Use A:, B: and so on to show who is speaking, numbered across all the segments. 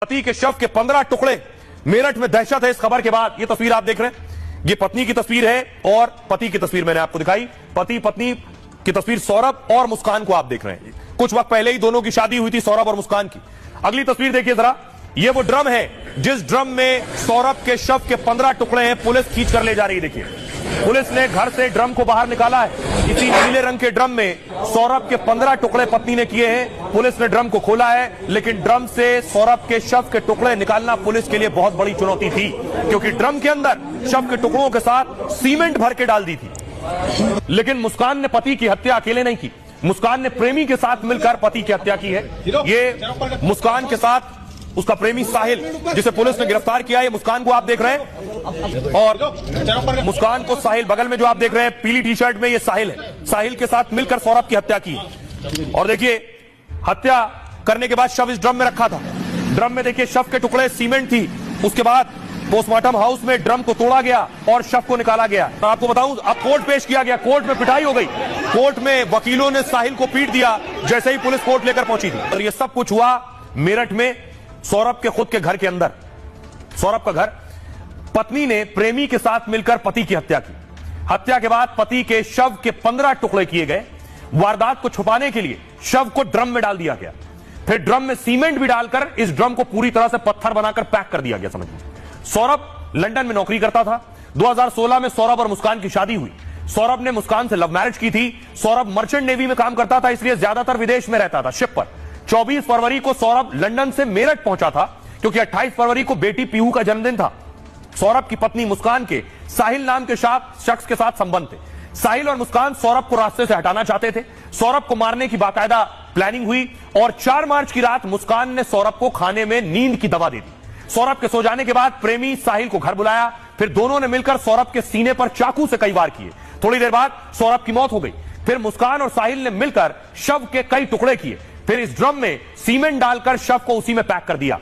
A: पति के शव के 15 टुकड़े। मेरठ में दहशत है इस खबर के बाद। ये तस्वीर आप देख रहे हैं, ये पत्नी की तस्वीर है और पति की तस्वीर मैंने आपको दिखाई। पति पत्नी की तस्वीर सौरभ और मुस्कान को आप देख रहे हैं। कुछ वक्त पहले ही दोनों की शादी हुई थी, सौरभ और मुस्कान की। अगली तस्वीर देखिए जरा, ये वो ड्रम है जिस ड्रम में सौरभ के शव के 15 टुकड़े हैं। पुलिस खींच कर ले जा रही है। देखिए, पुलिस ने घर से ड्रम को बाहर निकाला है। इसी नीले रंग के ड्रम में सौरभ के 15 टुकड़े पत्नी ने किए हैं। पुलिस ने ड्रम को खोला है, लेकिन ड्रम से सौरभ के शव के टुकड़े निकालना पुलिस के लिए बहुत बड़ी चुनौती थी, क्योंकि ड्रम के अंदर शव के टुकड़ों के साथ सीमेंट भर के डाल दी थी। लेकिन मुस्कान ने पति की हत्या अकेले नहीं की। मुस्कान ने प्रेमी के साथ मिलकर पति की हत्या की है। ये मुस्कान के साथ उसका प्रेमी साहिल, जिसे पुलिस ने गिरफ्तार किया है। मुस्कान को आप देख रहे हैं और मुस्कान को साहिल, बगल में जो आप देख रहे हैं पीली टी शर्ट में, ये साहिल है। साहिल के साथ मिलकर सौरभ की हत्या की। और देखिए, हत्या करने के बाद शव इस ड्रम में रखा था। ड्रम में देखिए शव के टुकड़े, सीमेंट थी। उसके बाद पोस्टमार्टम हाउस में ड्रम को तोड़ा गया और शव को निकाला गया। मैं आपको बताऊं, अब कोर्ट पेश किया गया। कोर्ट में पिटाई हो गई। कोर्ट में वकीलों ने साहिल को पीट दिया जैसे ही पुलिस कोर्ट लेकर पहुंची थी। और यह सब कुछ हुआ मेरठ में, सौरभ के खुद के घर के अंदर। सौरभ का घर। पत्नी ने प्रेमी के साथ मिलकर पति की हत्या की। हत्या के बाद पति के शव के 15 टुकड़े किए गए। वारदात को छुपाने के लिए शव को ड्रम में डाल दिया गया। फिर ड्रम में सीमेंट भी डालकर इस ड्रम को पूरी तरह से पत्थर बनाकर पैक कर दिया गया। समझिए, सौरभ लंदन में नौकरी करता था। 2016 में सौरभ और मुस्कान की शादी हुई। सौरभ ने मुस्कान से लव मैरिज की थी। सौरभ मर्चेंट नेवी में काम करता था, इसलिए ज्यादातर विदेश में रहता था, शिप पर। 24 फरवरी को सौरभ लंदन से मेरठ पहुंचा था, क्योंकि 28 फरवरी को बेटी पीहू का जन्मदिन था। सौरभ की पत्नी मुस्कान के साहिल नाम के शख्स के साथ संबंध थे। साहिल और मुस्कान सौरभ को रास्ते से हटाना चाहते थे। सौरभ को मारने की बाकायदा प्लानिंग हुई और 4 मार्च की रात मुस्कान ने सौरभ को खाने में नींद की दवा दे दी। सौरभ के सो जाने के बाद प्रेमी साहिल को घर बुलाया। फिर दोनों ने मिलकर सौरभ के सीने पर चाकू से कई वार किए। थोड़ी देर बाद सौरभ की मौत हो गई। फिर मुस्कान और साहिल ने मिलकर शव के कई टुकड़े किए। फिर इस ड्रम में सीमेंट डालकर शव को उसी में पैक कर दिया।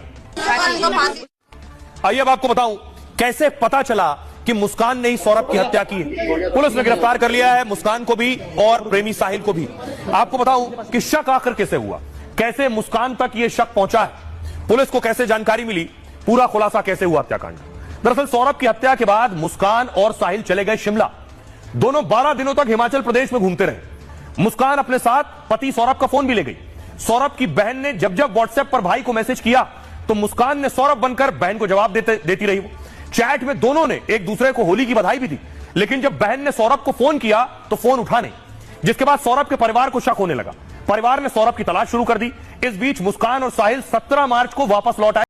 A: आइए अब आपको बताऊं कैसे पता चला कि मुस्कान ने ही सौरभ की हत्या की है। पुलिस ने गिरफ्तार कर लिया है मुस्कान को भी और प्रेमी साहिल को भी। आपको बताऊं कि शक आखिर कैसे हुआ, कैसे मुस्कान तक यह शक पहुंचा है, पुलिस को कैसे जानकारी मिली, पूरा खुलासा कैसे हुआ हत्याकांड। दरअसल सौरभ की हत्या के बाद मुस्कान और साहिल चले गए शिमला। दोनों 12 दिनों तक हिमाचल प्रदेश में घूमते रहे। मुस्कान अपने साथ पति सौरभ का फोन भी ले गई। सौरभ की बहन ने जब जब व्हाट्सएप पर भाई को मैसेज किया तो मुस्कान ने सौरभ बनकर बहन को जवाब देती रही। वो चैट में दोनों ने एक दूसरे को होली की बधाई भी दी। लेकिन जब बहन ने सौरभ को फोन किया तो फोन उठा नहीं, जिसके बाद सौरभ के परिवार को शक होने लगा। परिवार ने सौरभ की तलाश शुरू कर दी। इस बीच मुस्कान और साहिल 17 मार्च को वापस लौट आए।